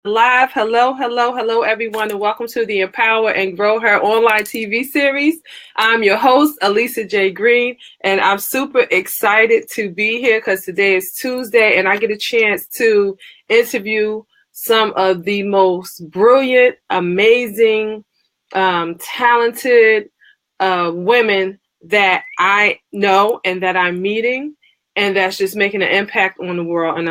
Live. Hello, everyone, and welcome to the Empower and Grow Her online TV series. I'm your host, Alisa J. Green, and I'm super excited to be here because today is Tuesday, and I get a chance to interview some of the most brilliant, amazing, talented women that I know and that I'm meeting, and that's just making an impact on the world. And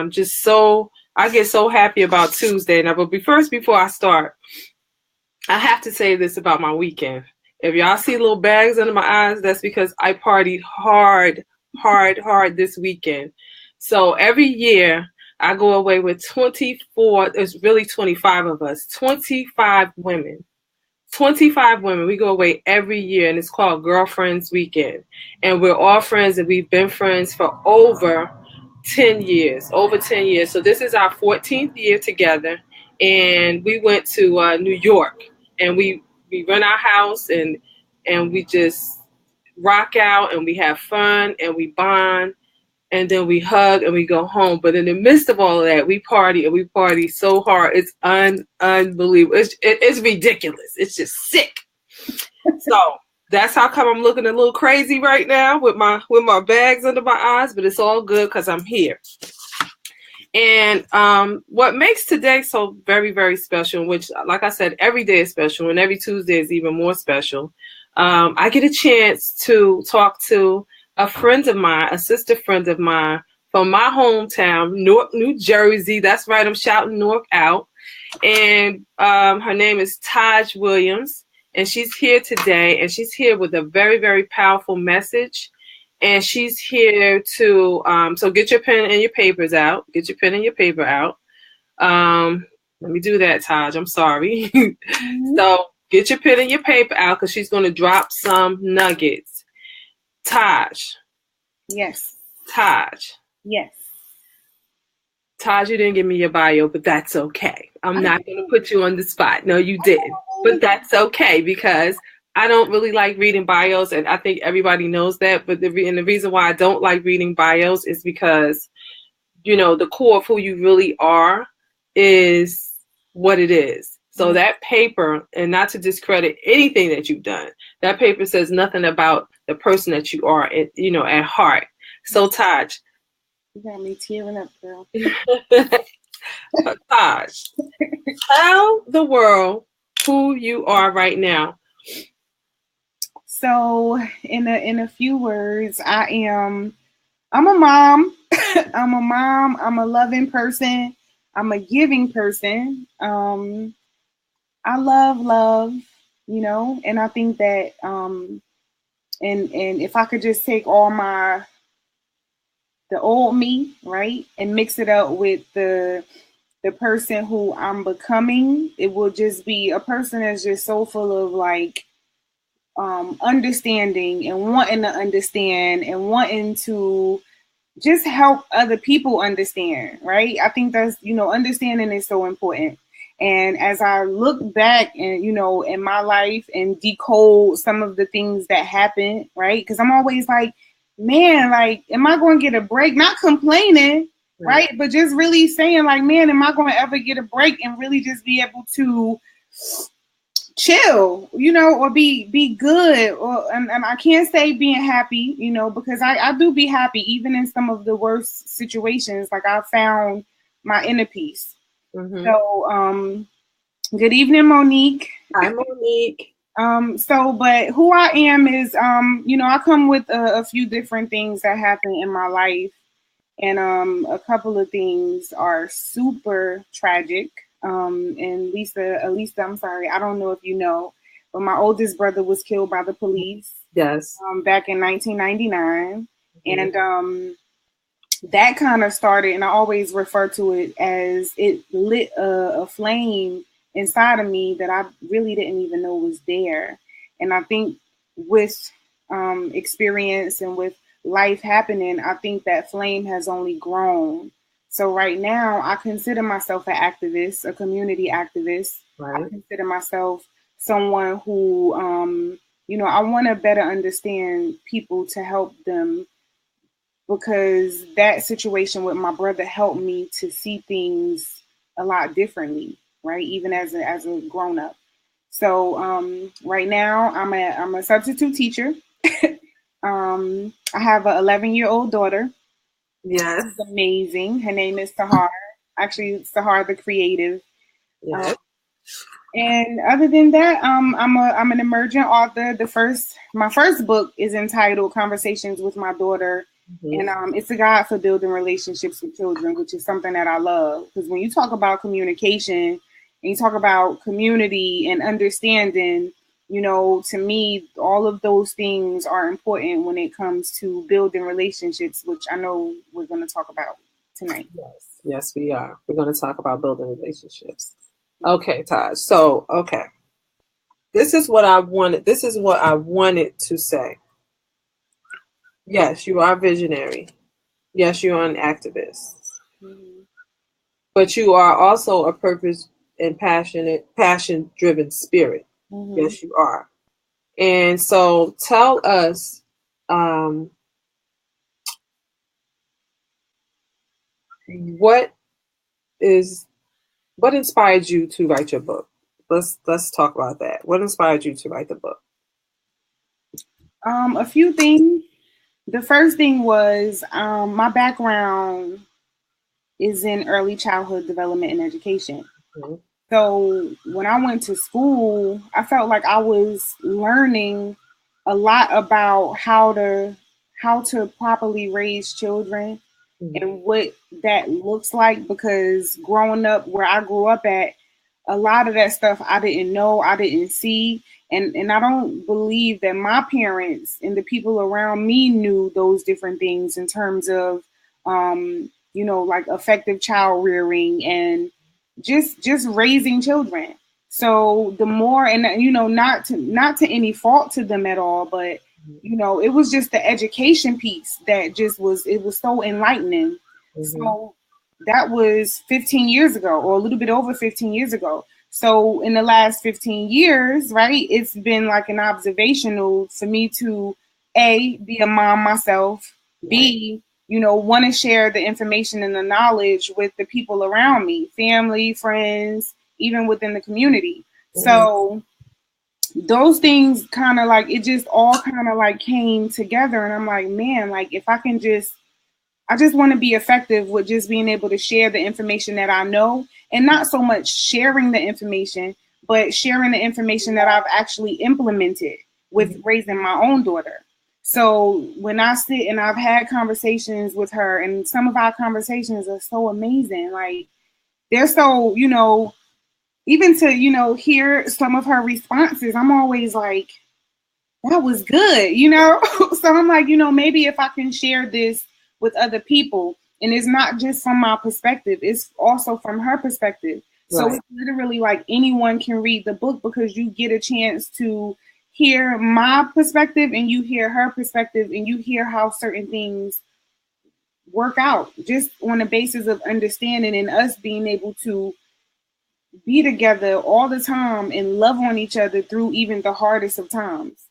I get so happy about Tuesday. Now, but before I start, I have to say this about my weekend. If y'all see little bags under my eyes, that's because I partied hard this weekend. So every year I go away with 24, it's really 25 of us, 25 women. 25 women. We go away every year, and it's called Girlfriends Weekend. And we're all friends, and we've been friends for over 10 years. Over 10 years. So this is our 14th year together, and we went to New York, and we rent our house, and we just rock out, and we have fun, and we bond, and then we hug and we go home. But in the midst of all of that, we party, and we party so hard. It's unbelievable. It's ridiculous. It's just sick. So that's how come I'm looking a little crazy right now with my bags under my eyes, but it's all good because I'm here. And what makes today so very, very special, which, like I said, every day is special, and every Tuesday is even more special. I get a chance to talk to a friend of mine, a sister friend of mine from my hometown, Newark, New Jersey. That's right, I'm shouting Newark out. And her name is Taaj Williams, and she's here today, and she's here with a very, very powerful message. And she's here to, so get your pen and your papers out. Get your pen and your paper out. Let me do that, Taaj. I'm sorry. So get your pen and your paper out because she's going to drop some nuggets. Taaj. Yes. Taaj. Yes. Taaj, you didn't give me your bio, but that's okay. I'm not going to put you on the spot. No, you didn't. But that's okay because I don't really like reading bios, and I think everybody knows that. But the reason why I don't like reading bios is because, the core of who you really are is what it is. So that paper, and not to discredit anything that you've done, that paper says nothing about the person that you are, at heart. So, Taaj. You got me tearing up, girl. Taaj, tell the world who you are right now. So, in a few words, I'm a mom. I'm a mom. I'm a loving person. I'm a giving person. I love, and I think that and if I could just take all the old me, right, and mix it up with the person who I'm becoming, it will just be a person that's just so full of understanding and wanting to understand and wanting to just help other people understand, right? I think that's, understanding is so important. And as I look back and, in my life and decode some of the things that happened, right? Because I'm always like, man, am I going to get a break? Not complaining, right? But just really saying man, am I going to ever get a break and really just be able to chill, or be good, and I can't say being happy, because I do be happy even in some of the worst situations. I found my inner peace. Mm-hmm. So good evening, Monique. Hi, Monique. But who I am is I come with a few different things that happen in my life, and a couple of things are super tragic. And Alisa, I'm sorry, I don't know if you know, but my oldest brother was killed by the police. Yes. Back in 1999. Mm-hmm. And that kind of started, and I always refer to it as it lit a flame inside of me that I really didn't even know was there. And I think with experience and with life happening, I think that flame has only grown. So right now, I consider myself an activist, a community activist. Right. I consider myself someone who, I want to better understand people to help them, because that situation with my brother helped me to see things a lot differently, right? Even as a grown up. So right now I'm a substitute teacher. I have an 11-year-old daughter. Yes. She's amazing. Her name is Tahar. Actually, Tahar the creative. Um, Yes. and other than that, I'm an emergent author. My first book is entitled Conversations with My Daughter, Mhm. and it's a guide for building relationships with children, which is something that I love. Because when you talk about communication and you talk about community and understanding, to me, all of those things are important when it comes to building relationships, which I know we're going to talk about tonight. Yes. Yes, we are. We're going to talk about building relationships. Okay, Taj. So, okay. This is what I wanted. This is what I wanted to say. Yes, you are visionary. Yes, you are an activist. Mm-hmm. But you are also a purpose and passion driven spirit. Mm-hmm. Yes, you are. And so tell us, um, what is what inspired you to write your book? Let's talk about that. What inspired you to write the book? A few things. The first thing was my background is in early childhood development and education. Mhm. So when I went to school, I felt like I was learning a lot about how to properly raise children Mhm. and what that looks like, because growing up where I grew up at, a lot of that stuff I didn't know, I didn't see, and I don't believe that my parents and the people around me knew those different things in terms of like effective child rearing and just raising children. So the more, and not to any fault to them at all, but it was just the education piece that it was so enlightening. Mhm. So that was 15 years ago, or a little bit over 15 years ago. So in the last 15 years, right, it's been like an observational for me to A, be a mom myself, Right. B, want to share the information and the knowledge with the people around me, family, friends, even within the community. Mhm. So those things kind of like, it just all kind of like came together. And I'm like, man, like if I just want to be effective with just being able to share the information that I know, and not so much sharing the information, but sharing the information that I've actually implemented with Mhm. raising my own daughter. So when I sit and I've had conversations with her, and some of our conversations are so amazing, like they're so, even to, hear some of her responses, I'm always like, that was good. So I'm like, maybe if I can share this with other people, and it's not just from my perspective, it's also from her perspective. So Right. it's literally like anyone can read the book, because you get a chance to hear my perspective and you hear her perspective and you hear how certain things work out just on the basis of understanding, and us being able to be together all the time and love on each other through even the hardest of times.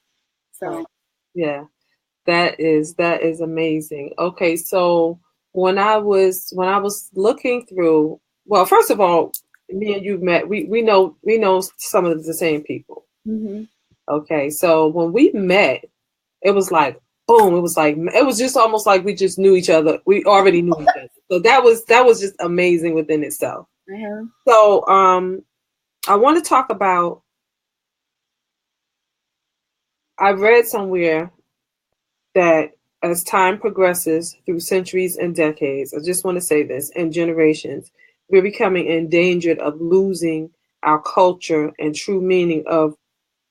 Right. So Yeah. That is amazing. Okay, so when I was looking through, well, first of all, me and you met. We know some of the same people. mhm. Okay, so when we met, it was like boom. It was just almost like we just knew each other. We already knew each other. So that was just amazing within itself. Uh-huh. So I want to talk about. I read somewhere that as time progresses through centuries and decades, I just want to say this, and generations, we're becoming endangered of losing our culture and true meaning of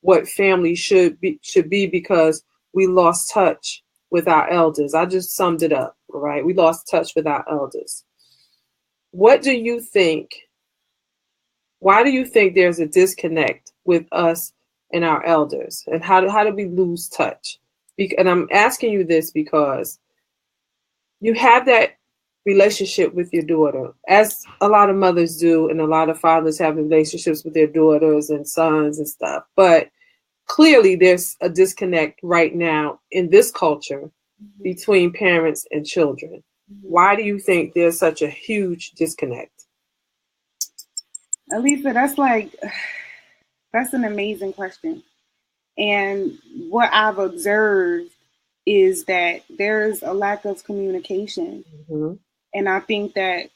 what family should be because we lost touch with our elders. I just summed it up, right? We lost touch with our elders. What do you think? Why do you think there's a disconnect with us and our elders? And how do we lose touch? And I'm asking you this because you have that relationship with your daughter, as a lot of mothers do, and a lot of fathers have relationships with their daughters and sons and stuff. But clearly, there's a disconnect right now in this culture Mhm. between parents and children. Mhm. Why do you think there's such a huge disconnect? Alisa, that's an amazing question. And what I've observed is that there's a lack of communication. Mm-hmm. And I think that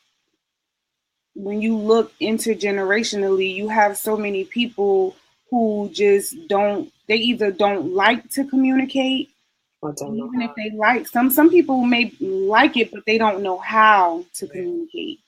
when you look intergenerationally, you have so many people who just they either don't like to communicate, I don't know even if how. they like, some people may like it, but they don't know how to communicate.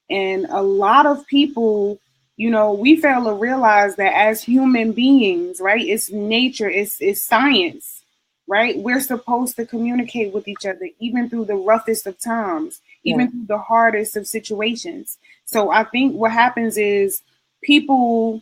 And a lot of people, we fail to realize that as human beings, right? It's nature, it's science, right? We're supposed to communicate with each other, even through the roughest of times, Yeah. even through the hardest of situations. So I think what happens is people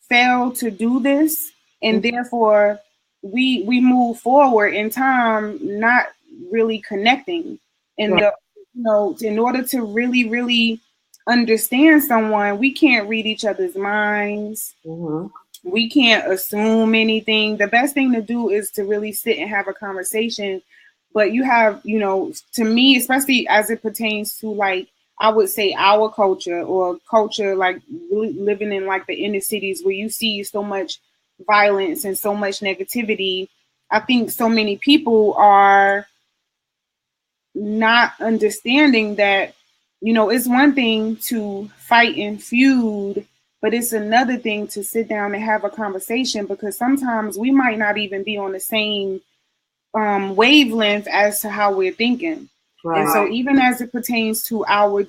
fail to do this, and Mm-hmm. therefore we move forward in time not really connecting. And Right. in order to really understand someone, we can't read each other's minds, Mm-hmm. we can't assume anything. The best thing to do is to really sit and have a conversation. But you have, to me, especially as it pertains to, like, I would say our culture, or culture like really living in like the inner cities where you see so much violence and so much negativity. I think so many people are not understanding that, it's one thing to fight and feud, but it's another thing to sit down and have a conversation, because sometimes we might not even be on the same wavelength as to how we're thinking. And so Right. even as it pertains to our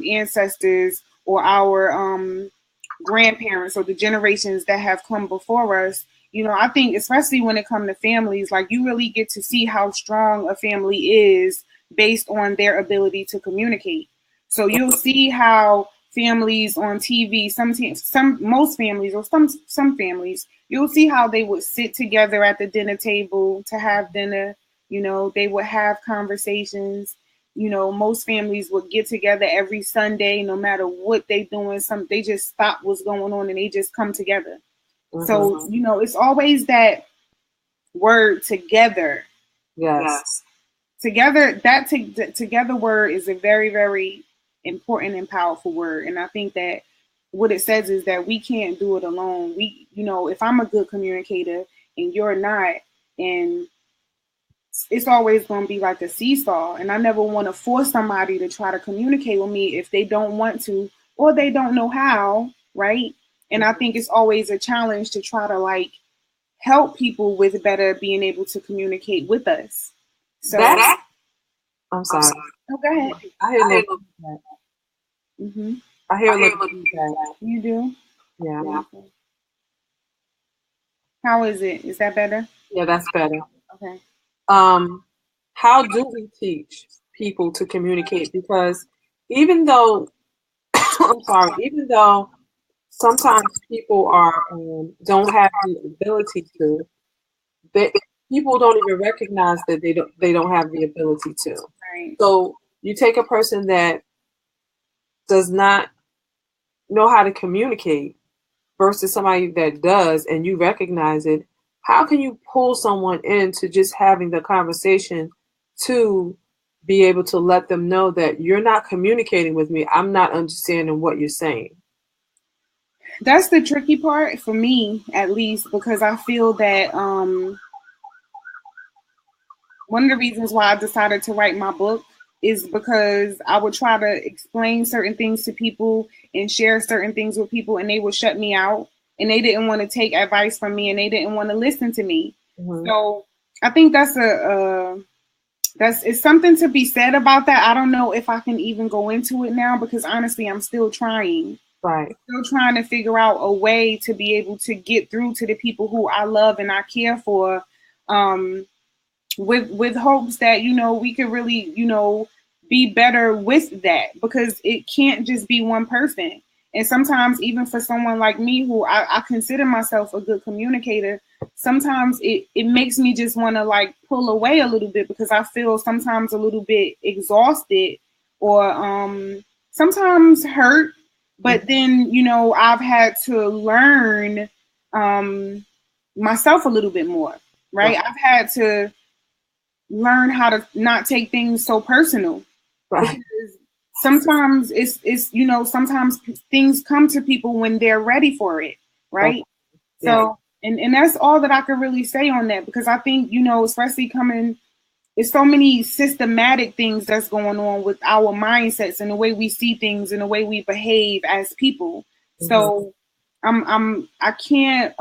ancestors, or our grandparents, or the generations that have come before us, I think especially when it comes to families, like, you really get to see how strong a family is based on their ability to communicate. So you'll see how families on TV, most families, or some families, you'll see how they would sit together at the dinner table to have dinner. They would have conversations. Most families would get together every Sunday, no matter what they doing. They just stop what's going on and they just come together. Mm-hmm. So, it's always that word together. Yes. Together, together word is a very, very important and powerful word. And I think that what it says is that we can't do it alone. If I'm a good communicator and you're not, and it's always going to be like a seesaw. And I never want to force somebody to try to communicate with me if they don't want to, or they don't know how, right? And I think it's always a challenge to try to, like, help people with better being able to communicate with us. So, That's. I'm sorry. oh, go ahead. I hear a little feedback. Mm-hmm. I hear a little feedback. You do? Yeah. Okay. How is it? Is that better? Yeah, that's better. Okay. Um, how do we teach people to communicate? Because even though, I'm sorry, even though sometimes people are don't have the ability to, they, people don't even recognize that they don't have the ability to. Right. So you take a person that does not know how to communicate versus somebody that does, and you recognize it. How can you pull someone into just having the conversation to be able to let them know that you're not communicating with me? I'm not understanding what you're saying. That's the tricky part for me, at least, because I feel that one of the reasons why I decided to write my book is because I would try to explain certain things to people and share certain things with people, and they would shut me out, and they didn't want to take advice from me, and they didn't want to listen to me. Mm-hmm. So I think it's something to be said about that. I don't know if I can even go into it now, because honestly, I'm still trying. Right. Still trying to figure out a way to be able to get through to the people who I love and I care for. With hopes that we could really be better with that, because it can't just be one person. And sometimes, even for someone like me, who I consider myself a good communicator, sometimes it makes me just want to, like, pull away a little bit, because I feel sometimes a little bit exhausted, or sometimes hurt. But then I've had to learn myself a little bit more, right? Right. I've had to learn how to not take things so personal, Right. because sometimes it's sometimes things come to people when they're ready for it, right? Yeah. So and that's all that I could really say on that, because I think, especially coming, there's so many systematic things that's going on with our mindsets and the way we see things and the way we behave as people. So I can't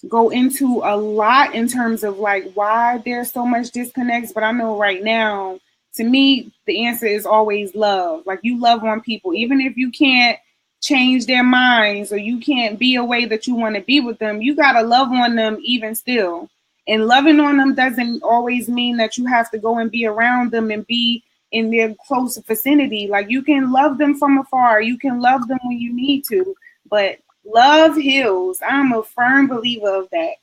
go into a lot in terms of like why there's so much disconnects, but I know right now, to me, the answer is always love. Like, you love on people, even if you can't change their minds or you can't be a way that you want to be with them, you got to love on them even still. And loving on them doesn't always mean that you have to go and be around them and be in their close vicinity. Like, you can love them from afar. You can love them when you need to, but love heals. I'm a firm believer of that.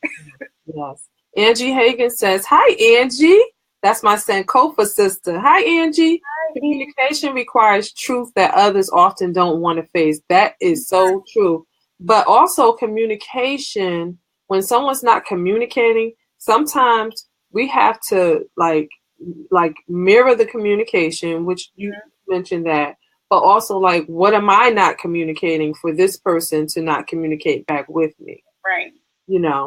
Yes. Angie Hagan says, hi, Angie. That's my Sankofa sister. Hi, Angie. Hi. Communication requires truth that others often don't want to face. That is so true. But also communication, when someone's not communicating, sometimes we have to like mirror the communication, which you mentioned that. But also, like, what am I not communicating for this person to not communicate back with me? Right.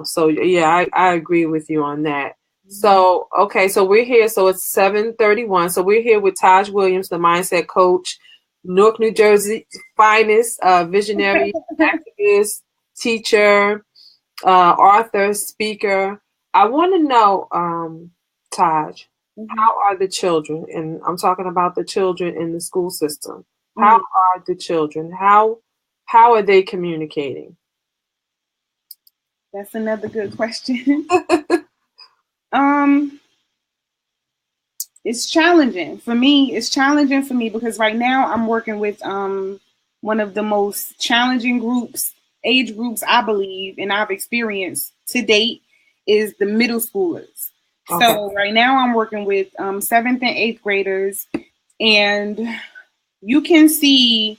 So yeah, I agree with you on that. So, okay, so we're here. So it's 7:31. So we're here with Taaj Williams, the mindset coach, Newark, New Jersey finest, visionary, activist, teacher, author, speaker. I want to know, Taaj, how are the children? And I'm talking about the children in the school system. How are the children? How are they communicating? That's another good question. It's challenging for me. It's challenging for me because right now I'm working with one of the most challenging age groups, I believe, and I've experienced to date, is the middle schoolers. Okay. So right now I'm working with 7th and 8th graders, and you can see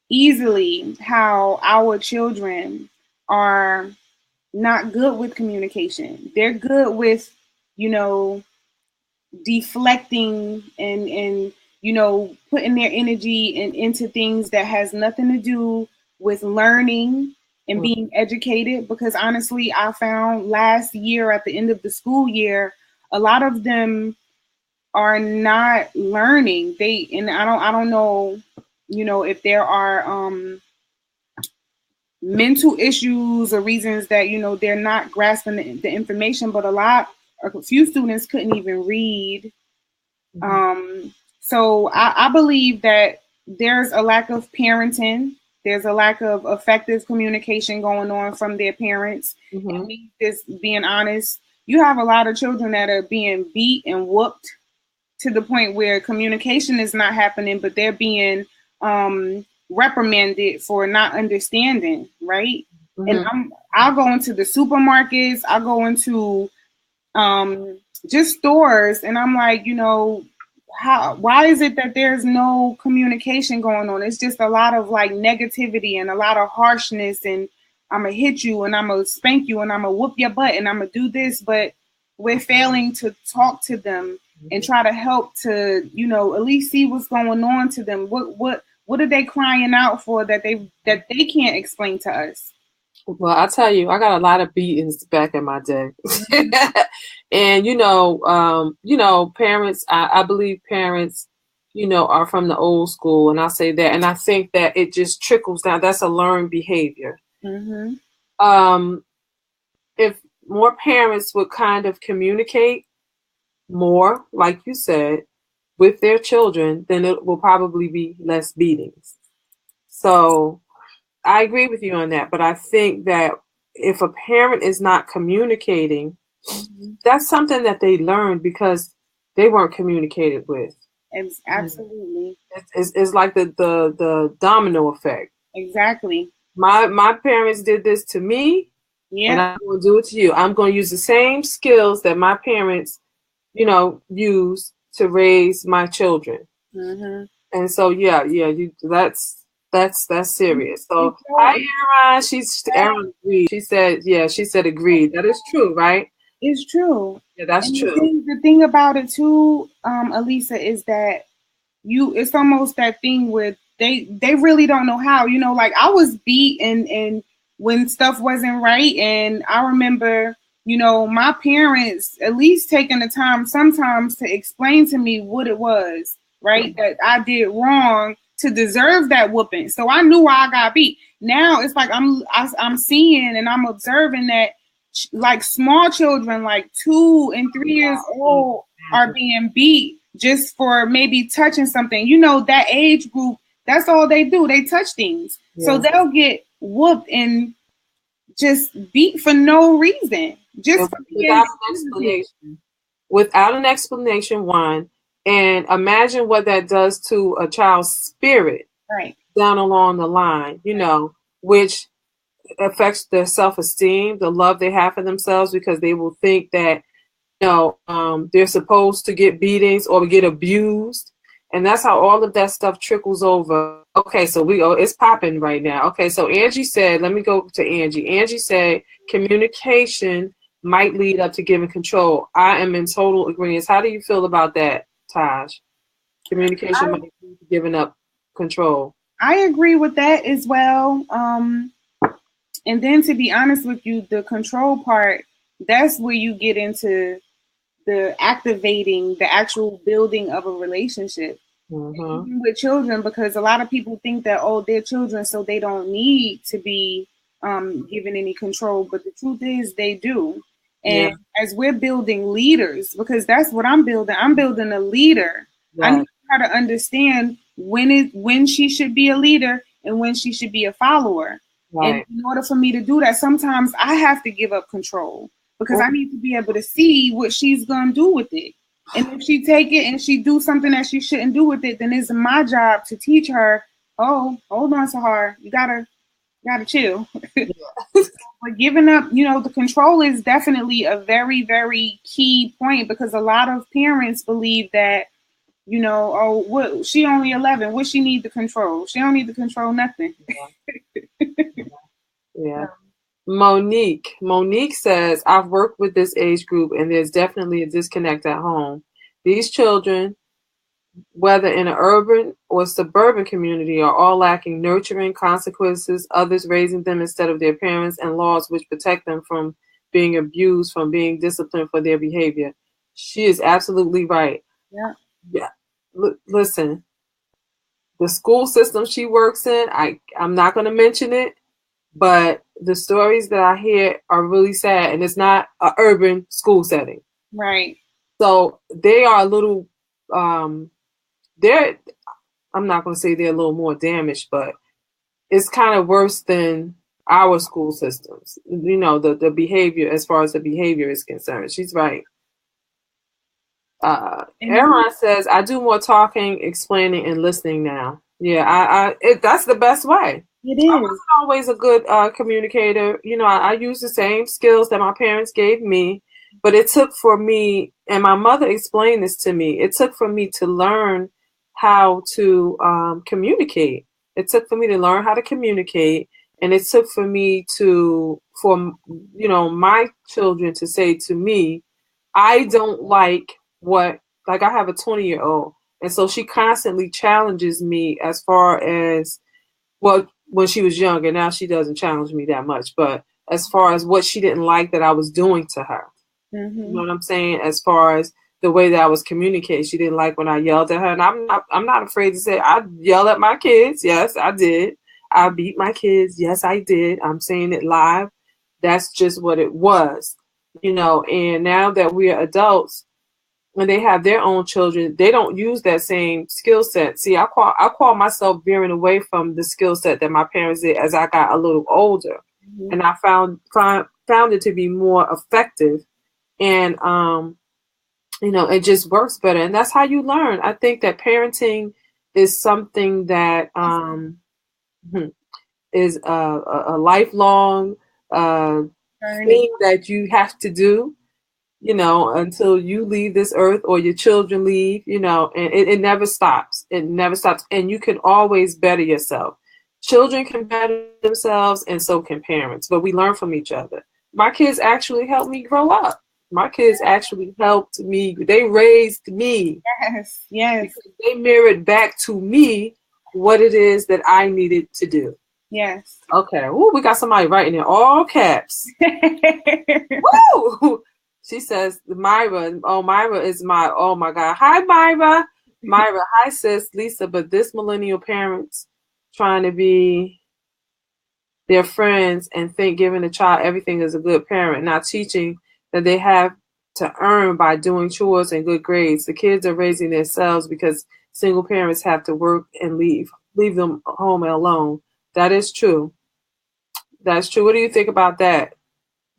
easily how our children are not good with communication. They're good with, deflecting and putting their energy into things that has nothing to do with learning and being educated. Because honestly, I found last year at the end of the school year, a lot of them are not learning. I don't know, if there are mental issues or reasons that they're not grasping the information, but a few students couldn't even read. So I believe that there's a lack of parenting. There's a lack of effective communication going on from their parents. And me just being honest, you have a lot of children that are being beat and whooped to the point where communication is not happening, but they're being reprimanded for not understanding, right? And I'll go into the supermarkets, I'll go into just stores, and I'm like, why is it that there's no communication going on? It's just a lot of like negativity and a lot of harshness, and I'm gonna hit you and I'm gonna spank you and I'm gonna whoop your butt and I'm gonna do this, but we're failing to talk to them and try to help to, at least see what's going on to them. What are they crying out for that they can't explain to us? Well, I tell you, I got a lot of beatings back in my day. And, parents, I believe parents, are from the old school. And I say that, and I think that it just trickles down. That's a learned behavior. If more parents would kind of communicate more, like you said, with their children, then it will probably be less beatings. So I agree with you on that. But I think that if a parent is not communicating, that's something that they learned because they weren't communicated with. Absolutely. It's like the domino effect. Exactly. My parents did this to me, and I'm going to do it to you. I'm going to use the same skills that my parents, use to raise my children. And so, that's serious. So, hi, Erin. Erin agreed. She said agreed. That is true, right? It's true. Yeah, that's true. The thing about it too, Alisa, is that it's almost that thing with they really don't know how, like I was beat and when stuff wasn't right. And I remember, my parents at least taking the time sometimes to explain to me what it was, right, that I did wrong to deserve that whooping. So I knew why I got beat. Now it's like I'm seeing and I'm observing that like small children, like 2 and 3 years old, are being beat just for maybe touching something. That age group, that's all they do. They touch things. Yeah. So they'll get whooped and just beat for no reason. Just without an explanation. Without an explanation, one. And imagine what that does to a child's spirit down along the line, which affects their self-esteem, the love they have for themselves, because they will think that, they're supposed to get beatings or get abused. And that's how all of that stuff trickles over. Okay, so it's popping right now. Okay, so Angie said, let me go to Angie. Angie said communication might lead up to giving control. I am in total agreement. How do you feel about that, Taaj? Communication might lead to giving up control. I agree with that as well. And then to be honest with you, the control part, that's where you get into the activating, the actual building of a relationship with children, because a lot of people think that, they're children, so they don't need to be given any control. But the truth is they do. And as we're building leaders, because that's what I'm building a leader. Right. I need her to understand when she should be a leader and when she should be a follower. Right. And in order for me to do that, sometimes I have to give up control, because I need to be able to see what she's going to do with it. And if she take it and she do something that she shouldn't do with it, then it's my job to teach her, hold on, Sahar, you gotta chill. But giving up, the control is definitely a very, very key point, because a lot of parents believe that, what, she only 11, what she need to control? She don't need to control nothing. Yeah. Monique says, I've worked with this age group and there's definitely a disconnect at home. These children, whether in an urban or suburban community, are all lacking nurturing, consequences, others raising them instead of their parents, and laws which protect them from being abused, from being disciplined for their behavior. She is absolutely right. Yeah. Listen, the school system she works in, I'm not going to mention it, but the stories that I hear are really sad, and it's not an urban school setting. Right. So they are a little, I'm not going to say they're a little more damaged, but it's kind of worse than our school systems. The behavior, as far as the behavior is concerned. She's right. Aaron says, I do more talking, explaining, and listening now. Yeah, that's the best way. It is. I wasn't always a good communicator. I used the same skills that my parents gave me, but it took for me, and my mother explained this to me, it took for me to learn how to communicate. It took for me to learn how to communicate, and it took for me for my children to say to me, I don't like I have a 20-year-old, and so she constantly challenges me as far as, well, when she was younger. Now she doesn't challenge me that much, but as far as what she didn't like that I was doing to her. You know what I'm saying? As far as the way that I was communicating, she didn't like when I yelled at her, and I'm not afraid to say I yell at my kids. Yes, I did. I beat my kids. Yes, I did. I'm saying it live. That's just what it was, and now that we are adults, when they have their own children, they don't use that same skill set. See, I call myself veering away from the skill set that my parents did as I got a little older, and I found it to be more effective, and it just works better, and that's how you learn. I think that parenting is something that is a lifelong thing that you have to do. Until you leave this earth or your children leave, and it never stops. It never stops. And you can always better yourself. Children can better themselves, and so can parents, but we learn from each other. My kids actually helped me grow up. My kids actually helped me. They raised me. Yes, yes. Because they mirrored back to me what it is that I needed to do. Yes. Okay. Ooh, we got somebody writing in all caps. Woo! She says, Myra. Oh, Myra is oh my God. Hi, Myra. Myra, hi, sis, Lisa. But this millennial parents trying to be their friends and think giving a child everything is a good parent, not teaching that they have to earn by doing chores and good grades. The kids are raising themselves because single parents have to work and leave them home alone. That is true. That's true. What do you think about that,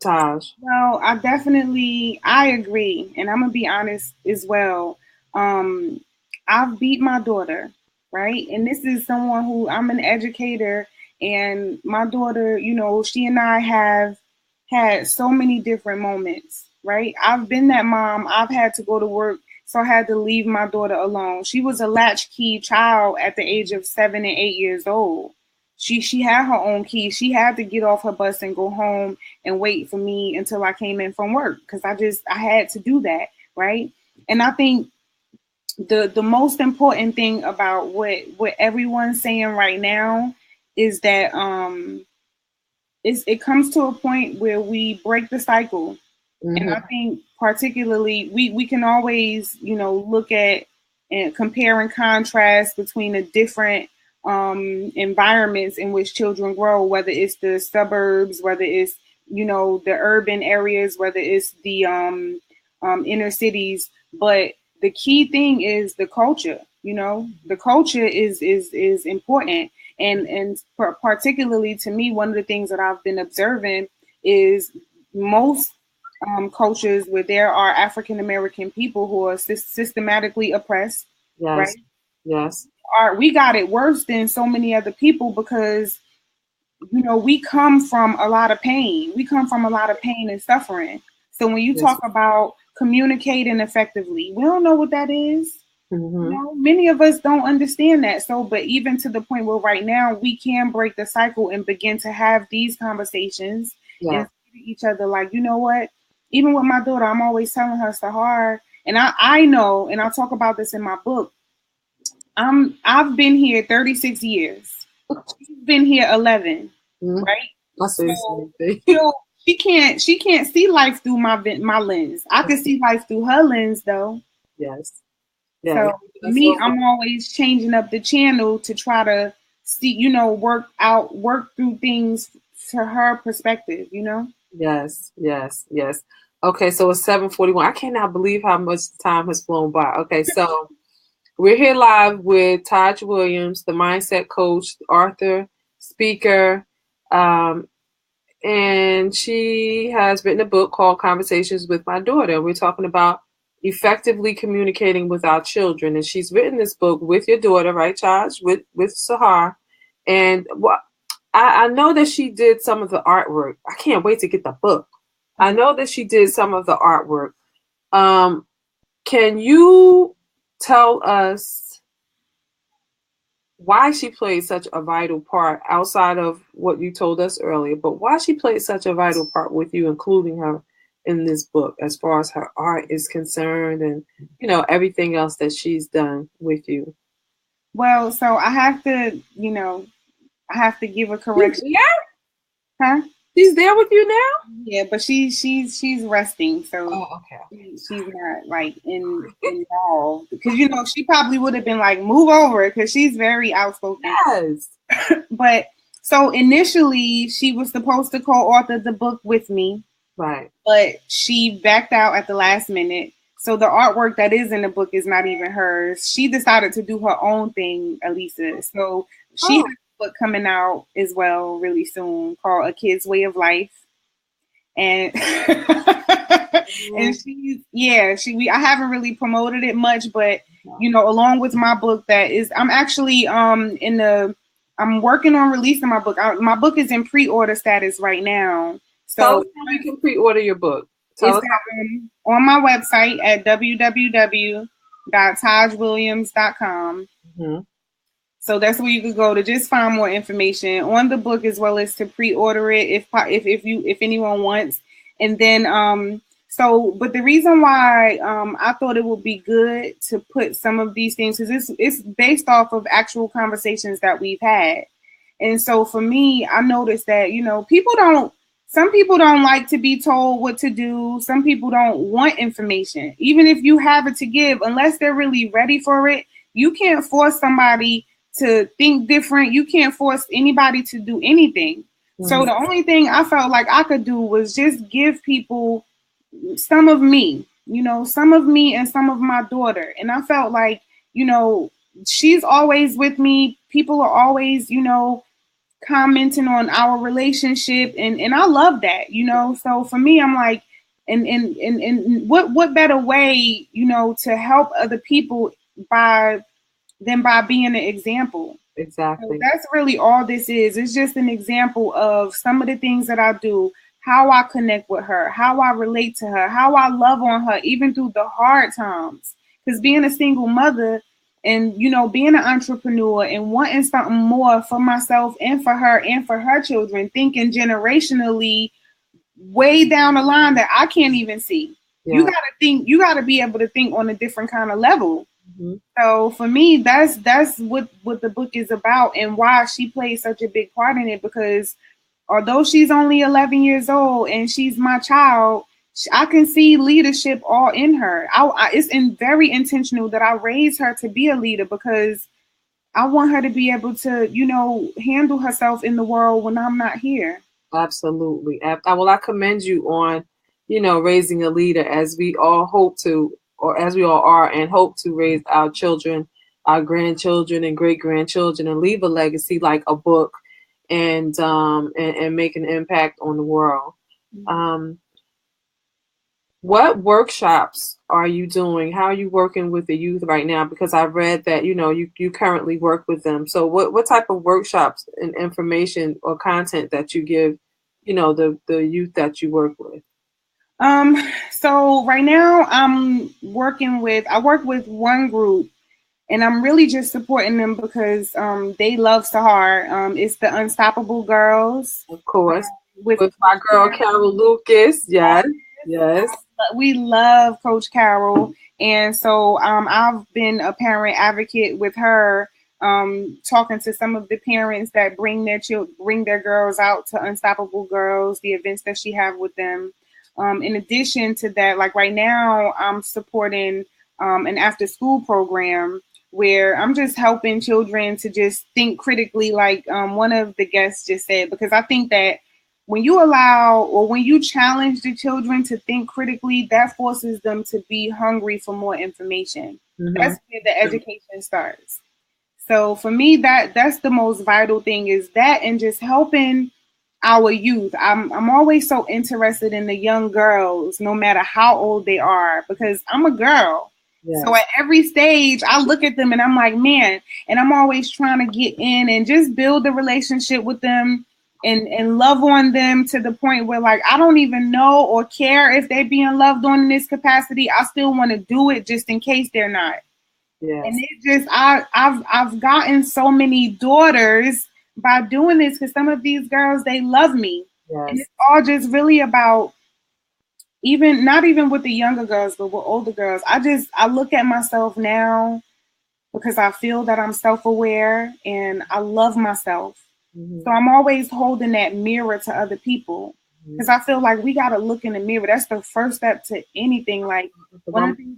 Taaj? Well, I agree, and I'm gonna be honest as well. I've beat my daughter, right? And this is someone who I'm an educator, and my daughter, she and I have had so many different moments, right? I've been that mom. I've had to go to work, so I had to leave my daughter alone. She was a latchkey child at the age of 7 and 8 years old. She had her own keys. She had to get off her bus and go home and wait for me until I came in from work because I had to do that, right? And I think the most important thing about what everyone's saying right now is that it comes to a point where we break the cycle. And I think particularly we can always, look at and compare and contrast between the different environments in which children grow, whether it's the suburbs, whether it's, the urban areas, whether it's the inner cities. But the key thing is the culture, the culture is important. And particularly to me, one of the things that I've been observing is most cultures where there are African American people who are systematically oppressed, Yes. right? Yes. We got it worse than so many other people because we come from a lot of pain. We come from a lot of pain and suffering. So when you talk about communicating effectively, we don't know what that is. Many of us don't understand that. So, but even to the point where right now we can break the cycle and begin to have these conversations and say to each other, like, you know what? Even with my daughter, I'm always telling her, Sahar, and I know, and I'll talk about this in my book. I've been here 36 years. She's been here 11, right? I say So, she can't see life through my lens. I can see life through her lens, though. Yes. Yeah. So me, I'm always changing up the channel to try to see, work through things to her perspective, Yes. Okay, so it's 7:41. I cannot believe how much time has flown by. Okay, so we're here live with Taaj Williams, the mindset coach, author, speaker, and she has written a book called Conversations with My Daughter. We're talking about effectively communicating with our children, and she's written this book with your daughter, right, Taaj, with Sahar, and I know that she did some of the artwork. I can't wait to get the book. I know that she did some of the artwork. Can you tell us why she played such a vital part outside of what you told us earlier, but why she played such a vital part with you, including her in this book, as far as her art is concerned and, everything else that she's done with you? Well, so I have to, give a correction. Yeah. Huh? She's there with you now? Yeah, but she's resting, so okay. She's not like involved because she probably would have been like, move over, because she's very outspoken. Yes. But so initially she was supposed to co-author the book with me, right? But she backed out at the last minute. So the artwork that is in the book is not even hers. She decided to do her own thing, Alisa. So she has a book coming out as well really soon called A Kid's Way of Life. And and I haven't really promoted it much, but along with my book I'm actually I'm working on releasing my book. My book is in pre-order status right now. So you can pre-order your book. It's on my website at www.tajwilliams.com. So that's where you could go to just find more information on the book, as well as to pre-order it if anyone wants. And then So, but the reason why I thought it would be good to put some of these things, because it's based off of actual conversations that we've had. And so for me, I noticed that, some people don't like to be told what to do. Some people don't want information. Even if you have it to give, unless they're really ready for it, you can't force somebody to think different. You can't force anybody to do anything. Mm-hmm. So the only thing I felt like I could do was just give people some of me, some of me and some of my daughter. And I felt like, she's always with me. People are always, commenting on our relationship, and I love that, So for me, I'm like, and what better way, to help other people by being an example. Exactly. So that's really all this is. It's just an example of some of the things that I do, how I connect with her, how I relate to her, how I love on her, even through the hard times. Because being a single mother and, being an entrepreneur and wanting something more for myself and for her children, thinking generationally way down the line that I can't even see. Yeah. You gotta be able to think on a different kind of level. Mm-hmm. So for me, that's what the book is about, and why she plays such a big part in it, because although she's only 11 years old and she's my child, I can see leadership all in her. It's very intentional that I raise her to be a leader, because I want her to be able to, handle herself in the world when I'm not here. Absolutely. Well, I commend you on, raising a leader, as we all hope to, or as we all are, and hope to raise our children, our grandchildren and great grandchildren, and leave a legacy like a book, and make an impact on the world. Mm-hmm. What workshops are you doing? How are you working with the youth right now? Because I read that, you currently work with them. So what type of workshops and information or content that you give, the youth that you work with? So right now I work with one group, and I'm really just supporting them because they love Sahar. It's the Unstoppable Girls. Of course. With my girl Carol Lucas. Yes. Yes. We love Coach Carol. And so I've been a parent advocate with her, talking to some of the parents that bring their girls out to Unstoppable Girls, the events that she have with them. In addition to that, like right now, I'm supporting an after school program where I'm just helping children to just think critically, like one of the guests just said, because I think that when you allow, or when you challenge the children to think critically, that forces them to be hungry for more information. Mm-hmm. That's where the education starts. So for me, that's the most vital thing, is that, and just helping our youth. I'm always so interested in the young girls, no matter how old they are, because I'm a girl. Yes. So at every stage, I look at them and I'm like, man, and I'm always trying to get in and just build a relationship with them and love on them to the point where, like, I don't even know or care if they're being loved on in this capacity. I still want to do it just in case they're not. Yes. And it just, I've gotten so many daughters by doing this, because some of these girls, they love me. Yes. And it's all just really about, not even with the younger girls, but with older girls. I look at myself now because I feel that I'm self-aware and I love myself. Mm-hmm. So I'm always holding that mirror to other people, because I feel like we got to look in the mirror. That's the first step to anything. Like one of the things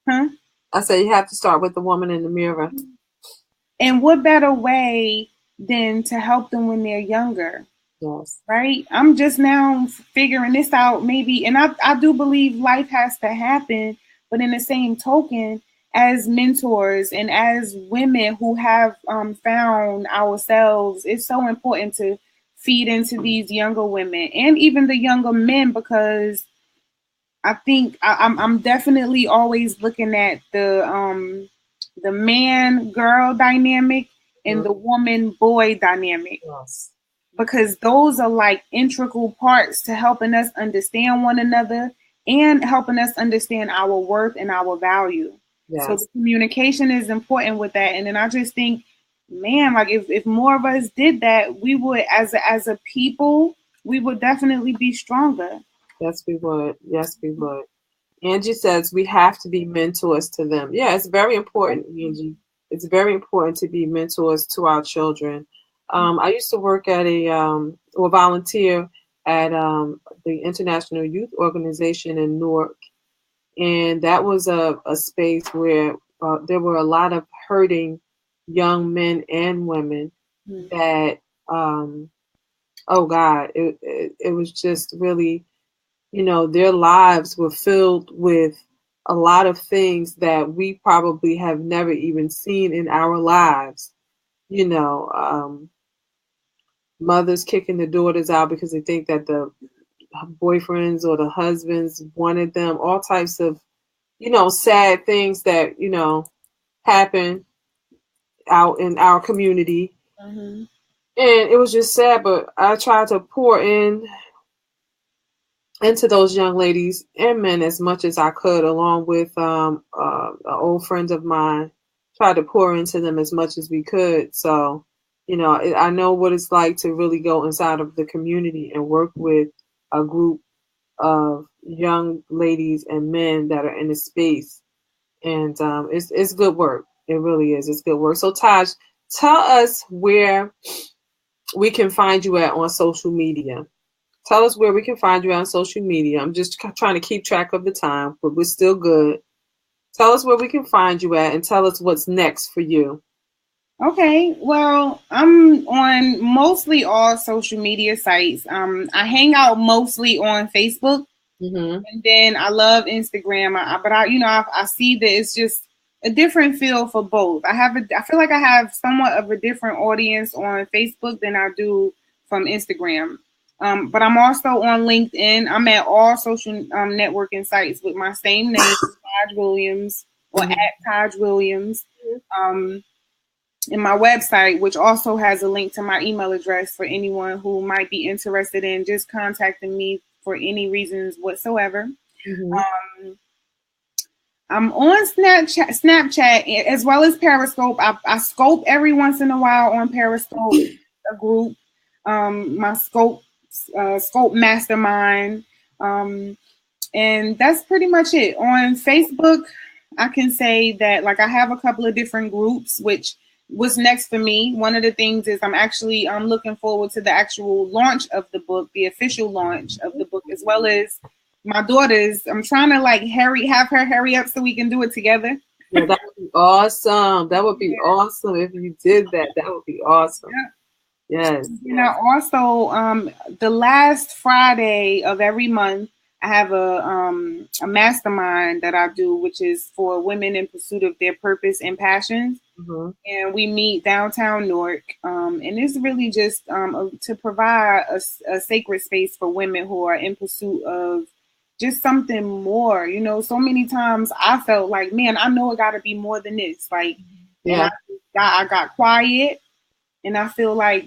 that I say you have to start with the woman in the mirror. And what better way than to help them when they're younger? Yes. Right? I'm just now figuring this out, maybe. And I do believe life has to happen. But in the same token, as mentors and as women who have found ourselves, it's so important to feed into these younger women and even the younger men, because I think I'm definitely always looking at the man-girl dynamic and the woman-boy dynamic. Yes. Because those are like integral parts to helping us understand one another and helping us understand our worth and our value. Yes. So the communication is important with that. And then I just think, man, like if more of us did that, we would, as a people, we would definitely be stronger. Yes, we would. Yes, we would. Angie says we have to be mentors to them. Yeah, it's very important, Angie. It's very important to be mentors to our children. I used to work at or volunteer at the International Youth Organization in Newark, and that was a space where there were a lot of hurting young men and women that, oh God, it was just really, their lives were filled with a lot of things that we probably have never even seen in our lives. Mothers kicking the daughters out because they think that the boyfriends or the husbands wanted them, all types of, sad things that, happen out in our community. Mm-hmm. And it was just sad, but I tried to pour into those young ladies and men as much as I could, along with old friends of mine. Tried to pour into them as much as we could. So, I know what it's like to really go inside of the community and work with a group of young ladies and men that are in the space, and it's good work. It really is. It's good work. So, Taaj, tell us where we can find you at on social media. Tell us where we can find you on social media. I'm just trying to keep track of the time, but we're still good. Tell us where we can find you at and tell us what's next for you. Okay, well, I'm on mostly all social media sites. I hang out mostly on Facebook, Mm-hmm. and then I love Instagram. But I see that it's just a different feel for both. I feel like I have somewhat of a different audience on Facebook than I do from Instagram. But I'm also on LinkedIn. I'm at all social networking sites with my same name, Taaj Williams, or Mm-hmm. at Taaj Williams. In my website, which also has a link to my email address for anyone who might be interested in just contacting me for any reasons whatsoever. Mm-hmm. I'm on Snapchat as well as Periscope. I scope every once in a while on Periscope, a group, my scope mastermind, and that's pretty much it. On Facebook, I can say that I have a couple of different groups, which what's next for me. One of the things is I'm looking forward to the actual launch of the book, the official launch of the book, as well as my daughters. I'm trying to have her hurry up so we can do it together. Yeah, that would be awesome. That would be awesome if you did that. That would be awesome. Yeah. Yes. Also, the last Friday of every month, I have a mastermind that I do, which is for women in pursuit of their purpose and passions. Mm-hmm. And we meet downtown Newark. And it's really just to provide a sacred space for women who are in pursuit of just something more. So many times I felt like, man, I know it got to be more than this. And I got quiet, and I feel like,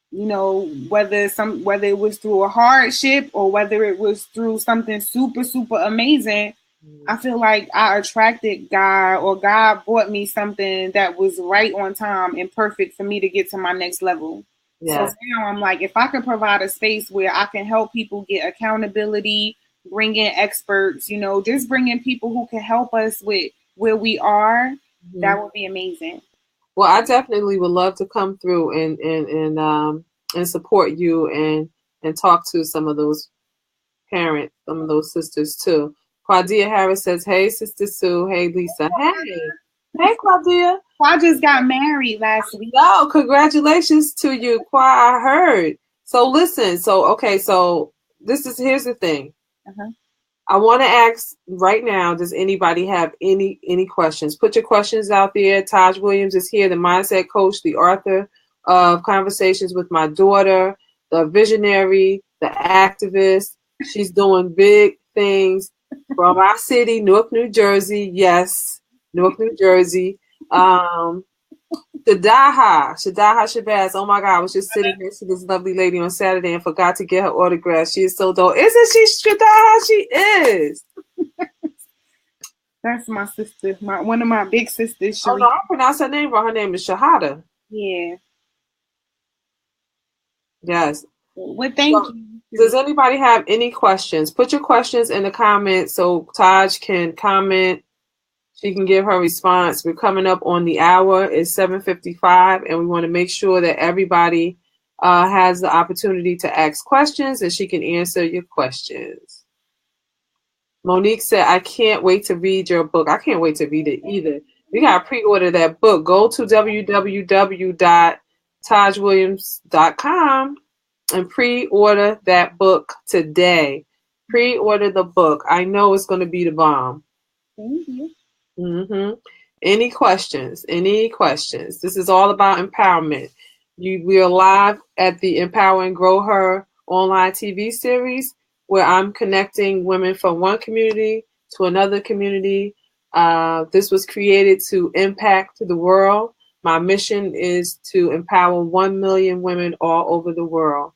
whether it was through a hardship or whether it was through something super, super amazing, I feel like I attracted God, or God brought me something that was right on time and perfect for me to get to my next level. Yeah. So now I'm like, if I could provide a space where I can help people get accountability, bring in experts, just bring in people who can help us with where we are, that would be amazing. Well, I definitely would love to come through and support you and talk to some of those parents, some of those sisters too. Claudia Harris says, "Hey, Sister Sue. Hey, Lisa. Hey, Claudia. I just got married last week. Oh, congratulations to you, Qua. I heard. So listen. So here's the thing. Uh-huh. I want to ask right now, does anybody have any questions? Put your questions out there. Taaj Williams is here, the mindset coach, the author of Conversations with My Daughter, the visionary, the activist. She's doing big things from our city, Newark, New Jersey. Yes, Newark, New Jersey. Shadaha Shabazz. Oh my God, I was just sitting next to this lovely lady on Saturday and forgot to get her autograph. She is so dope. Isn't she, Shadaha? She is. That's my sister, one of my big sisters. Oh no, I pronounced her name wrong. Her name is Shahada. Yeah. Yes. Well, thank you. Does anybody have any questions? Put your questions in the comments so Taaj can comment. She can give her response. We're coming up on the hour. It's 7:55, and we want to make sure that everybody has the opportunity to ask questions and she can answer your questions. Monique said, I can't wait to read your book. I can't wait to read it either. You got to pre-order that book. Go to www.tajwilliams.com and pre-order that book today. Pre-order the book. I know it's going to be the bomb. Thank you. Any questions? Any questions? This is all about empowerment. We are live at the Empower and Grow Her online TV series where I'm connecting women from one community to another community. This was created to impact the world. My mission is to empower 1 million women all over the world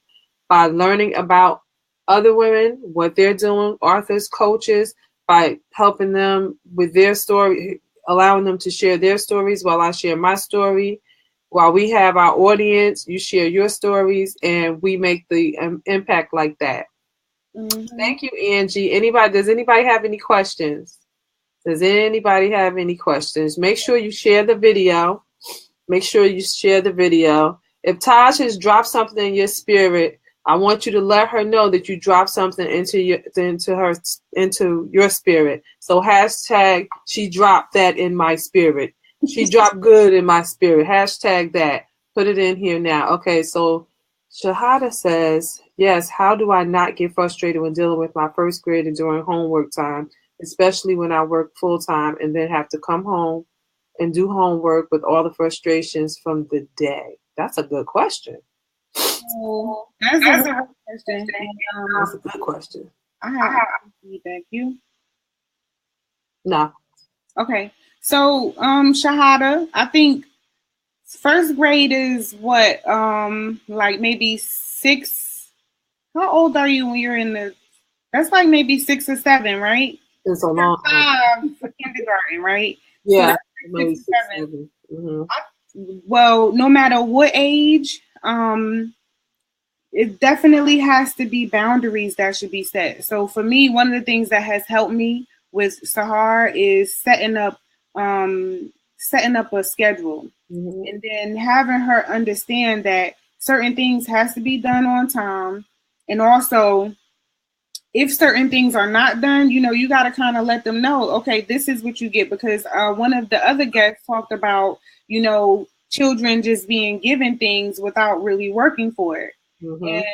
by learning about other women, what they're doing, authors, coaches, by helping them with their story, allowing them to share their stories while I share my story. While we have our audience, you share your stories, and we make the impact like that. Thank you, Angie. Does anybody have any questions? Does anybody have any questions? Make sure you share the video. Make sure you share the video. If Taaj has dropped something in your spirit, I want you to let her know that you dropped something into your spirit. So hashtag she dropped that in my spirit. She dropped good in my spirit. Hashtag that. Put it in here now. Okay, so Shahada says, yes, how do I not get frustrated when dealing with my first grader during homework time, especially when I work full time and then have to come home and do homework with all the frustrations from the day? That's a good question. That's a good question. That's a good question. I have feedback. You? No. Okay. So, Shahada, I think first grade is what, like maybe 6. How old are you when you're in that's like maybe 6 or 7, right? It's a long for kindergarten, right? Yeah. So maybe 6 or 7. Well, no matter what age, it definitely has to be boundaries that should be set. So for me, one of the things that has helped me with Sahar is setting up a schedule, and then having her understand that certain things has to be done on time, and also if certain things are not done, you got to kind of let them know, okay, this is what you get, because one of the other guests talked about, children just being given things without really working for it. And,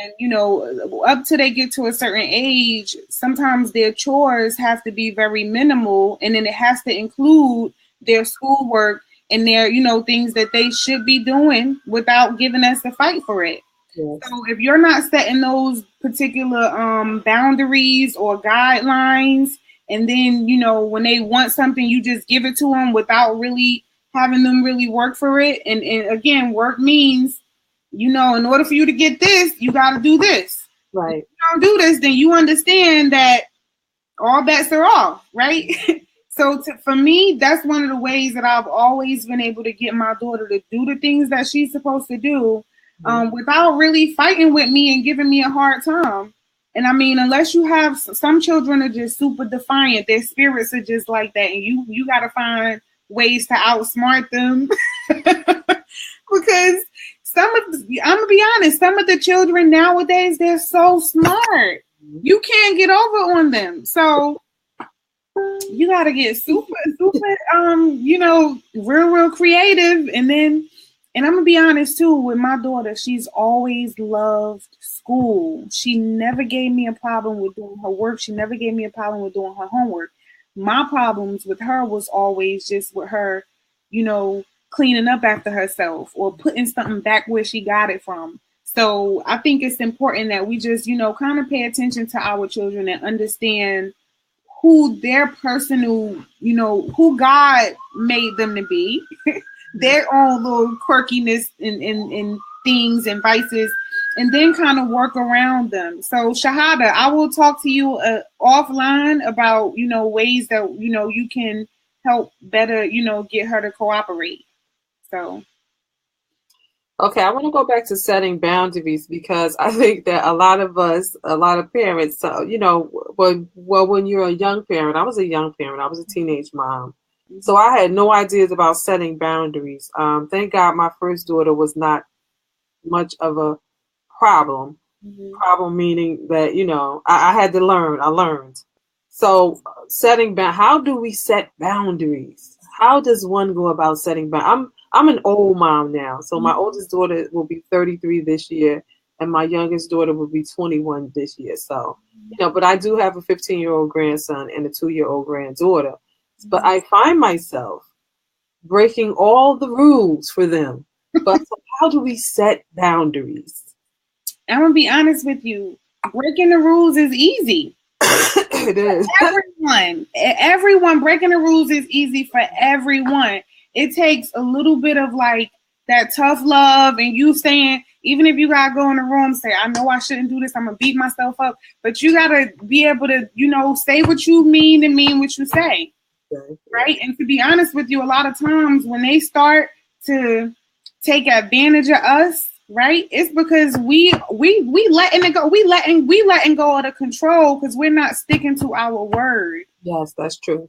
up till they get to a certain age, sometimes their chores have to be very minimal. And then it has to include their schoolwork and their, things that they should be doing without giving us a fight for it. Yes. So if you're not setting those particular boundaries or guidelines, and then, when they want something, you just give it to them without really having them really work for it. And again, work means, in order for you to get this, you got to do this. Right. If you don't do this, then you understand that all bets are off, right? So for me, that's one of the ways that I've always been able to get my daughter to do the things that she's supposed to do without really fighting with me and giving me a hard time. And I mean, unless you have some children are just super defiant, their spirits are just like that. And you got to find ways to outsmart them because I'm gonna be honest, some of the children nowadays, they're so smart. You can't get over on them. So you gotta get super, real creative. And I'm gonna be honest too, with my daughter, she's always loved school. She never gave me a problem with doing her work. She never gave me a problem with doing her homework. My problems with her was always just with her, cleaning up after herself or putting something back where she got it from. So I think it's important that we just, kind of pay attention to our children and understand who their personal, who God made them to be, their own little quirkiness and things and vices, and then kind of work around them. So Shahada, I will talk to you offline about, ways that, you can help better, get her to cooperate. So. Okay, I want to go back to setting boundaries because I think that a lot of us, a lot of parents, when you're a young parent, I was a young parent, I was a teenage mom. So Mhm. I had no ideas about setting boundaries. Thank God my first daughter was not much of a problem. Mhm. Problem meaning that, I had to learn. I learned. So how do we set boundaries? How does one go about setting boundaries? I'm an old mom now. So my oldest daughter will be 33 this year and my youngest daughter will be 21 this year. So, but I do have a 15-year-old grandson and a 2-year-old granddaughter. But I find myself breaking all the rules for them. But so how do we set boundaries? I'm gonna be honest with you. Breaking the rules is easy. It is. Everyone breaking the rules is easy for everyone. It takes a little bit of like that tough love and you saying, even if you gotta go in the room, say, I know I shouldn't do this, I'm gonna beat myself up. But you gotta be able to, say what you mean and mean what you say. Okay. Right? And to be honest with you, a lot of times when they start to take advantage of us, right? It's because we letting it go. We letting go of the control because we're not sticking to our word. Yes, that's true.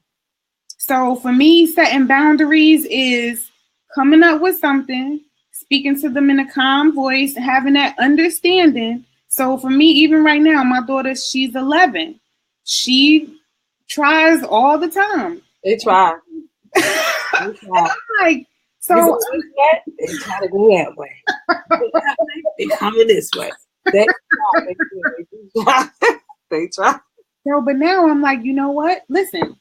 So for me, setting boundaries is coming up with something, speaking to them in a calm voice, having that understanding. So for me, even right now, my daughter, she's 11. She tries all the time. They try. They try. Like, You so go this way, they try to go that way. They coming this way. They try. They try. They try. no, but now I'm like, you know what? Listen,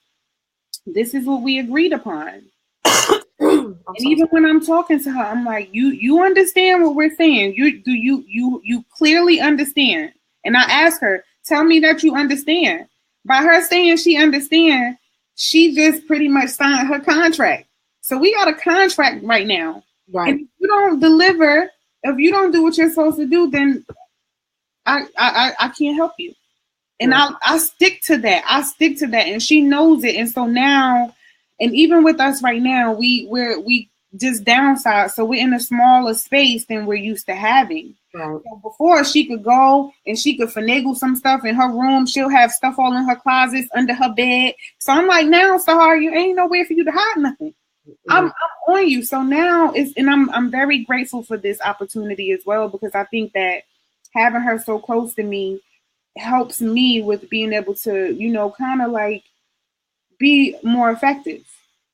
this is what we agreed upon. I'm And so even when I'm talking to her, I'm like, you understand what we're saying. You clearly understand. And I ask her, tell me that you understand. By her saying she understands, she just pretty much signed her contract. So we got a contract right now. right. And if you don't deliver, if you don't do what you're supposed to do, then I can't help you. And Yeah. I stick to that. I stick to that. And she knows it. And so now, and even with us right now, we just downside. So we're in a smaller space than we're used to having. Right. So before she could go and she could finagle some stuff in her room. She'll have stuff all in her closets, under her bed. So I'm like, now, Sahar, you ain't nowhere for you to hide nothing. I'm on you. So now and I'm very grateful for this opportunity as well, because I think that having her so close to me helps me with being able to, kind of like be more effective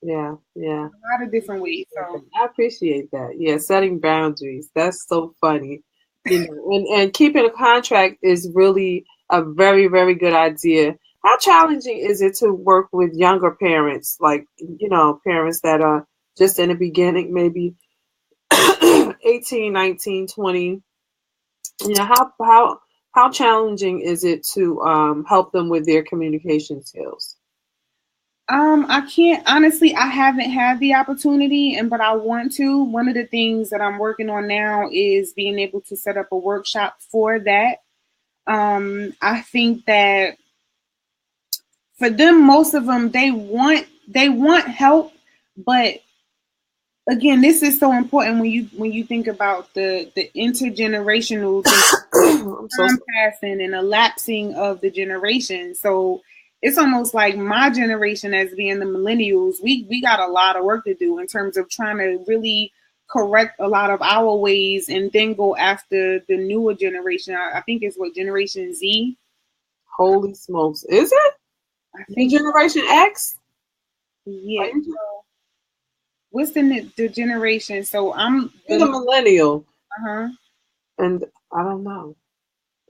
Yeah. Yeah. in a lot of different ways. So I appreciate that. Yeah, setting boundaries. That's so funny. And keeping a contract is really a very, very good idea. How challenging is it to work with younger parents, like, parents that are just in the beginning, maybe 18, 19, 20? How challenging is it to help them with their communication skills? I can't honestly, I haven't had the opportunity, but I want to. One of the things that I'm working on now is being able to set up a workshop for that. I think that for them, most of them, they want help, but again, this is so important when you think about the intergenerational I'm so time sorry. passing and a lapsing of the generation. So it's almost like my generation, as being the millennials, we got a lot of work to do in terms of trying to really correct a lot of our ways and then go after the newer generation. I think it's what, Generation Z. Holy smokes. Is it? I The think, Generation X? Are yeah. you What's the generation? So I'm you're the millennial? uh-huh. And I don't know.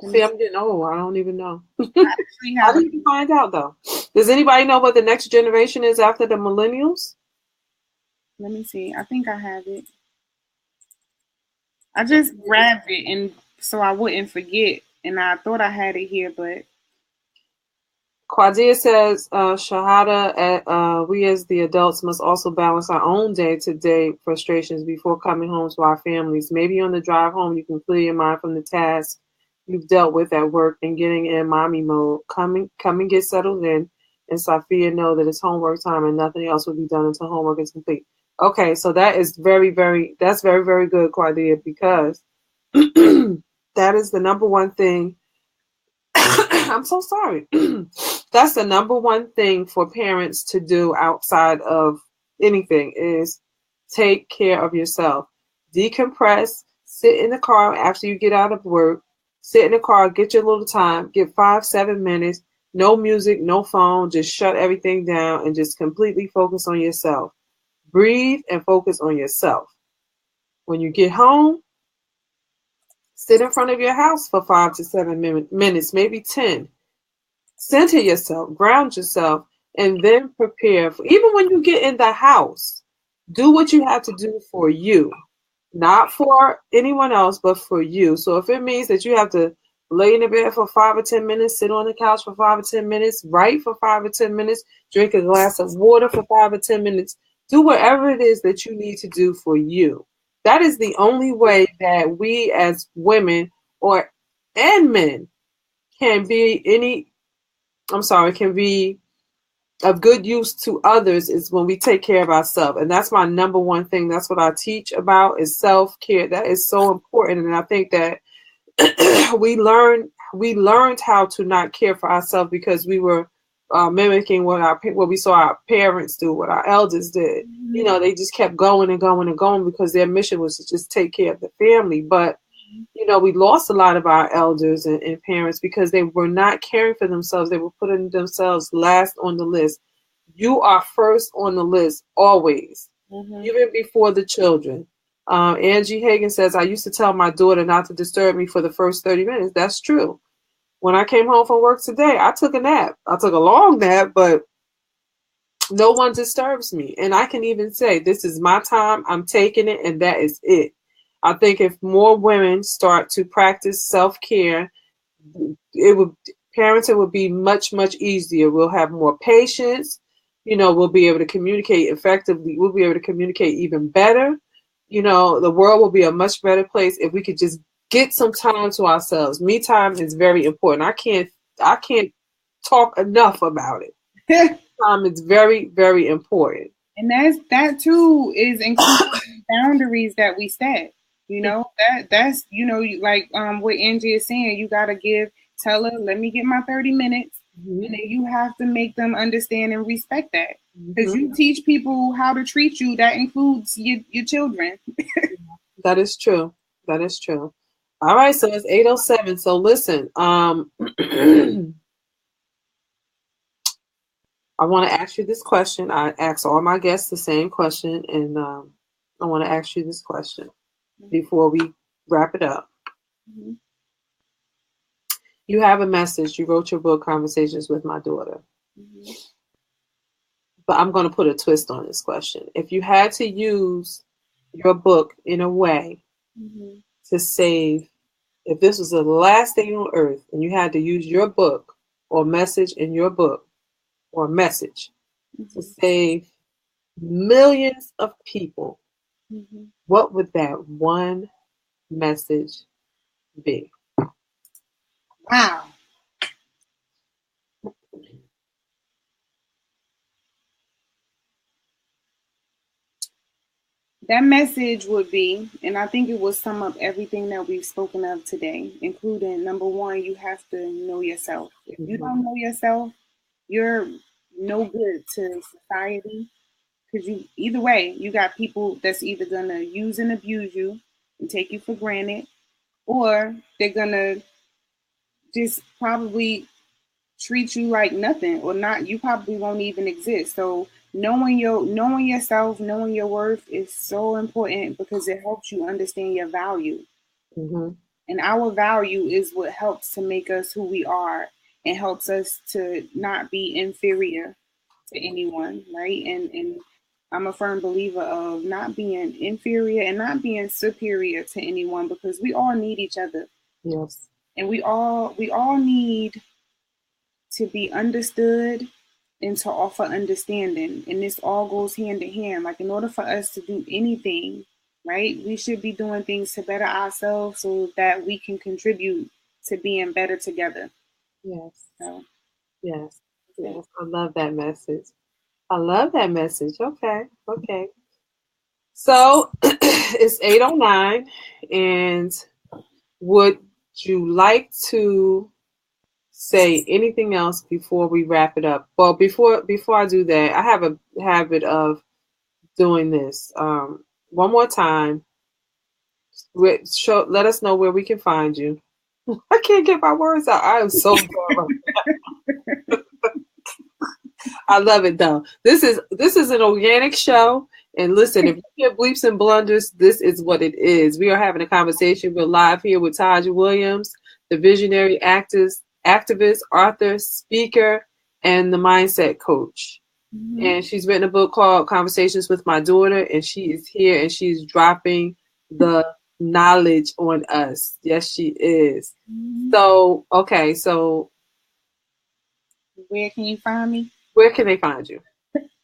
Let See, me I'm getting old. I don't even know. actually How have do you find out though? Does anybody know what the next generation is after the millennials? let me see. I think I have it. I just grabbed it and so I wouldn't forget. And I thought I had it here, but Quadia says, Shahada, we as the adults must also balance our own day-to-day frustrations before coming home to our families. Maybe on the drive home, you can clear your mind from the tasks you've dealt with at work and getting in mommy mode. Come and get settled in, and Safia know that it's homework time and nothing else will be done until homework is complete. Okay, so that is that's very, very good, Cordia, because that is the number one thing. I'm so sorry. That's the number one thing for parents to do outside of anything is take care of yourself. Decompress, sit in the car after you get out of work, sit in the car, get your little time, get 5, 7 minutes, no music, no phone, just shut everything down and just completely focus on yourself. Breathe and focus on yourself. When you get home, sit in front of your house for 5 to 7 minutes, maybe 10. Center yourself, ground yourself, and then prepare. Even when you get in the house, do what you have to do for you, not for anyone else, but for you. So if it means that you have to lay in the bed for 5 or 10 minutes, sit on the couch for 5 or 10 minutes, write for 5 or 10 minutes, drink a glass of water for 5 or 10 minutes, do whatever it is that you need to do for you. That is the only way that we as women and men can be can be of good use to others is when we take care of ourselves. And that's my number one thing. That's what I teach about is self-care. That is so important. And I think that we learned how to not care for ourselves because we were mimicking what we saw our parents do, what our elders did. Mm-hmm. You know, they just kept going and going and going because their mission was to just take care of the family. But you know, we lost a lot of our elders and parents because they were not caring for themselves. They were putting themselves last on the list. You are first on the list always, even before the children. Angie Hagan says, I used to tell my daughter not to disturb me for the first 30 minutes. That's true. When I came home from work today, I took a nap. I took a long nap, but no one disturbs me. And I can even say, this is my time. I'm taking it, and that is it. I think if more women start to practice self-care, parenting would be much, much easier. We'll have more patience. You know, we'll be able to communicate effectively. We'll be able to communicate even better. You know, the world will be a much better place if we could just get some time to ourselves. Me time is very important. I can't talk enough about it. Time is very, very important. And that too is including boundaries that we set. You know, that's like what Angie is saying, you gotta tell her, let me get my 30 minutes. And then you have to make them understand and respect that. Because you teach people how to treat you, that includes your children. That is true. That is true. All right, so it's 8:07. So listen, I want to ask you this question. I ask all my guests the same question, and I want to ask you this question before we wrap it up. Mm-hmm. You have a message. You wrote your book, Conversations with My Daughter. Mm-hmm. But I'm going to put a twist on this question. If you had to use your book in a way to save, if this was the last thing on earth and you had to use your book or message in your book or message to save millions of people, what would that one message be? Wow. That message would be, and I think it will sum up everything that we've spoken of today, including number one, you have to know yourself. If you don't know yourself, you're no good to society. Because either way, you got people that's either gonna use and abuse you and take you for granted, or they're gonna just probably treat you like nothing, or not. You probably won't even exist. So knowing yourself, knowing your worth is so important because it helps you understand your value. And our value is what helps to make us who we are and helps us to not be inferior to anyone, right? And I'm a firm believer of not being inferior and not being superior to anyone because we all need each other. Yes. And we all need to be understood and to offer understanding. And this all goes hand in hand. Like in order for us to do anything, right, we should be doing things to better ourselves so that we can contribute to being better together. Yes. So, yes. Yes. I love that message. I love that message. Okay. So it's 8:09, and would you like to say anything else before we wrap it up? Well, before I do that, I have a habit of doing this. One more time, let us know where we can find you. I can't get my words out. I am so sorry. I love it though. This is an organic show. And listen, if you hear bleeps and blunders, this is what it is. We are having a conversation. We're live here with Taaj Williams, the visionary activist, author, speaker, and the mindset coach. Mm-hmm. And she's written a book called Conversations with My Daughter, and she is here and she's dropping the knowledge on us. Yes, she is. Mm-hmm. So, okay, so where can you find me? Where can they find you?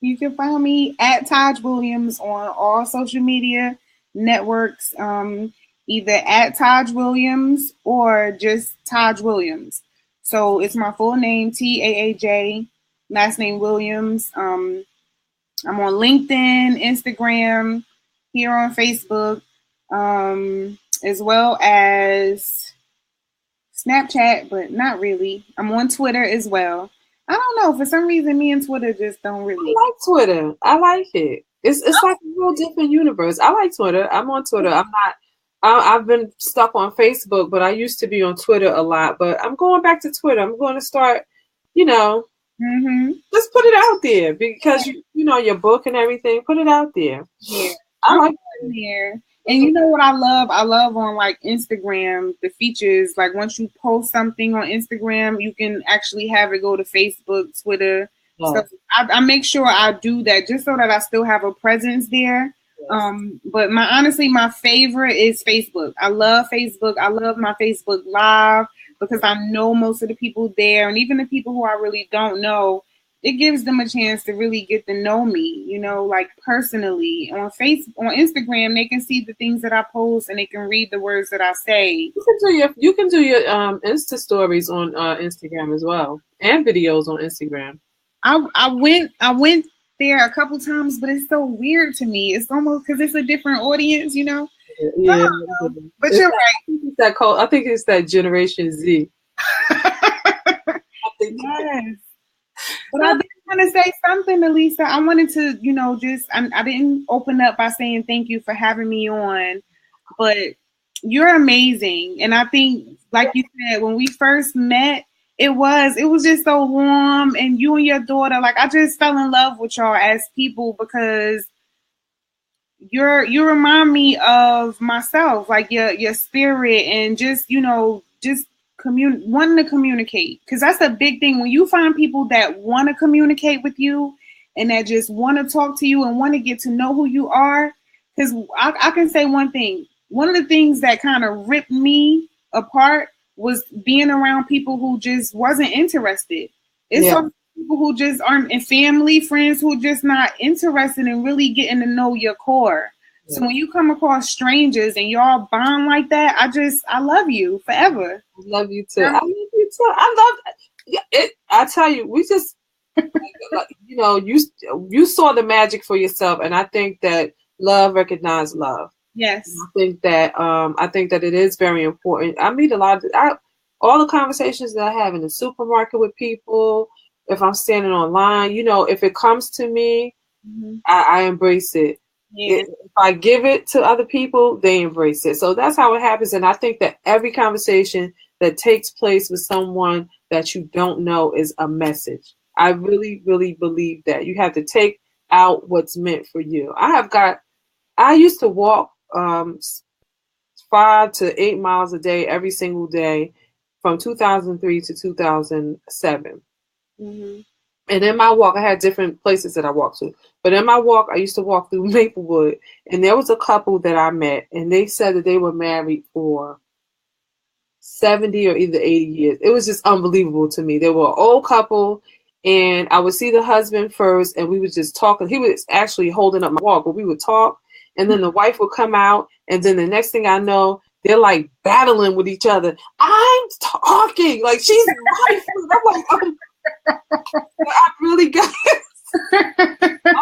You can find me at Taaj Williams on all social media networks, either at Taaj Williams or just Taaj Williams. So it's my full name, Taaj, last name Williams. I'm on LinkedIn, Instagram, here on Facebook, as well as Snapchat, but not really. I'm on Twitter as well. I don't know. For some reason, me and Twitter just don't really. I like Twitter. I like it. It's like a real different universe. I like Twitter. I'm on Twitter. I've been stuck on Facebook, but I used to be on Twitter a lot. But I'm going back to Twitter. I'm going to start, just put it out there because you know your book and everything. Put it out there. Yeah, I like it there. And you know what I love? I love on like Instagram, the features, like once you post something on Instagram, you can actually have it go to Facebook, Twitter. Yes. So I make sure I do that just so that I still have a presence there. Yes. But my favorite is Facebook. I love Facebook. I love my Facebook Live because I know most of the people there, and even the people who I really don't know, it gives them a chance to really get to know me, like personally. On Instagram, they can see the things that I post and they can read the words that I say. You can do your Insta stories on Instagram as well, and videos on Instagram. I went there a couple times, but it's so weird to me. It's almost because it's a different audience, Yeah. But you're right. I think it's that Generation Z. Yes. But I did want to say something, Alisa. I wanted to, I didn't open up by saying thank you for having me on, but you're amazing. And I think, like you said, when we first met, it was just so warm, and you and your daughter, like I just fell in love with y'all as people because you remind me of myself, like your spirit and just wanting to communicate, because that's a big thing when you find people that want to communicate with you and that just want to talk to you and want to get to know who you are. Because I can say one thing. One of the things that kind of ripped me apart was being around people who just wasn't interested. It's some people who just aren't, and family, friends who just not interested in really getting to know your core. So when you come across strangers and y'all bond like that, I love you forever. I love you too. I love you too. I love it. I tell you, we just, you saw the magic for yourself, and I think that love recognizes love. Yes. And I think that it is very important. I meet a lot of all the conversations that I have in the supermarket with people. If I'm standing online, if it comes to me, I embrace it. Yeah. If I give it to other people, they embrace it. So that's how it happens. And I think that every conversation that takes place with someone that you don't know is a message. I really, really believe that you have to take out what's meant for you. I used to walk 5 to 8 miles a day every single day from 2003 to 2007. Mm-hmm. And in my walk, I had different places that I walked to. But in my walk, I used to walk through Maplewood. And there was a couple that I met. And they said that they were married for 70 or either 80 years. It was just unbelievable to me. They were an old couple. And I would see the husband first. And we would just talk. He was actually holding up my walk. But we would talk. And then the wife would come out. And then the next thing I know, they're like battling with each other. I'm talking. Like, she's my wife. I'm like, I really got it. I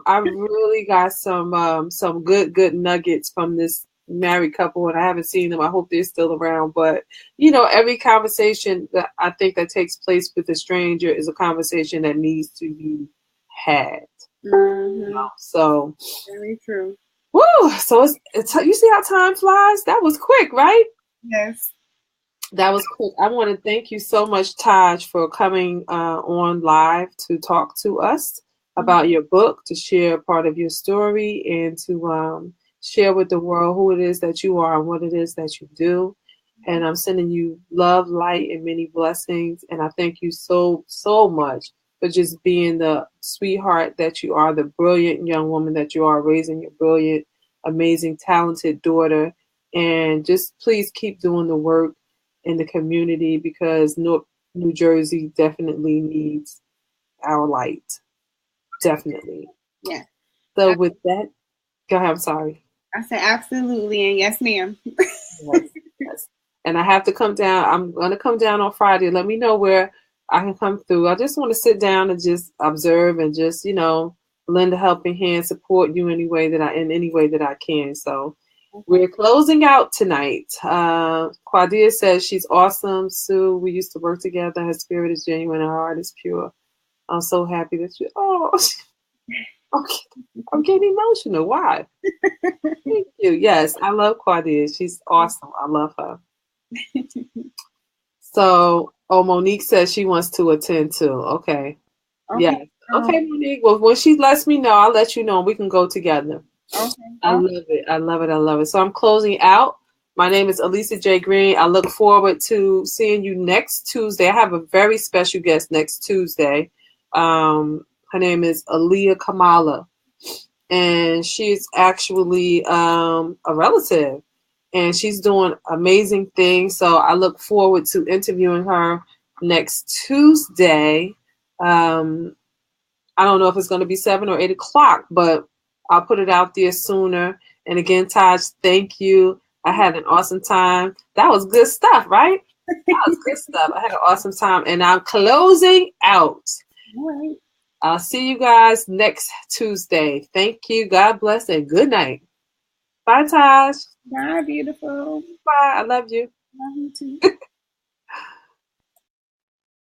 I really got some good nuggets from this married couple, and I haven't seen them. I hope they're still around. But you know, every conversation that I think that takes place with a stranger is a conversation that needs to be had. You know? So very true. Woo! So it's you see how time flies? That was quick, right? Yes. That was quick. I want to thank you so much, Taaj, for coming on live to talk to us about your book, to share part of your story, and to share with the world who it is that you are and what it is that you do. And I'm sending you love, light, and many blessings. And I thank you so much for just being the sweetheart that you are, the brilliant young woman that you are, raising your brilliant, amazing, talented daughter. And just please keep doing the work in the community, because New Jersey definitely needs our light. Definitely. Yeah. So with that, go ahead. I'm sorry. I said absolutely, and yes, ma'am. Yes. And I have to come down. I'm going to come down on Friday. Let me know where I can come through. I just want to sit down and just observe and just, you know, lend a helping hand, support you in any way that I can. So we're closing out tonight. Quadia says she's awesome. Sue, we used to work together. Her spirit is genuine. Her heart is pure. I'm so happy that you. Oh, okay. I'm getting emotional. Why? Thank you. Yes, I love Quadia. She's awesome. I love her. So, Monique says she wants to attend too. Okay. Yeah. Okay, Monique. Well, when she lets me know, I'll let you know. We can go together. Okay. I love it. I love it. I love it. So I'm closing out. My name is Alisa J. Green. I look forward to seeing you next Tuesday. I have a very special guest next Tuesday. Her name is Aaliyah Kamala, and she's actually a relative, and she's doing amazing things. So I look forward to interviewing her next Tuesday. I don't know if it's going to be 7 or 8 o'clock, but I'll put it out there sooner. And again, Taaj, thank you. I had an awesome time. That was good stuff, right? That was good stuff. I had an awesome time. And I'm closing out. All right. I'll see you guys next Tuesday. Thank you. God bless and good night. Bye, Taaj. Bye, beautiful. Bye. I love you. Love you too.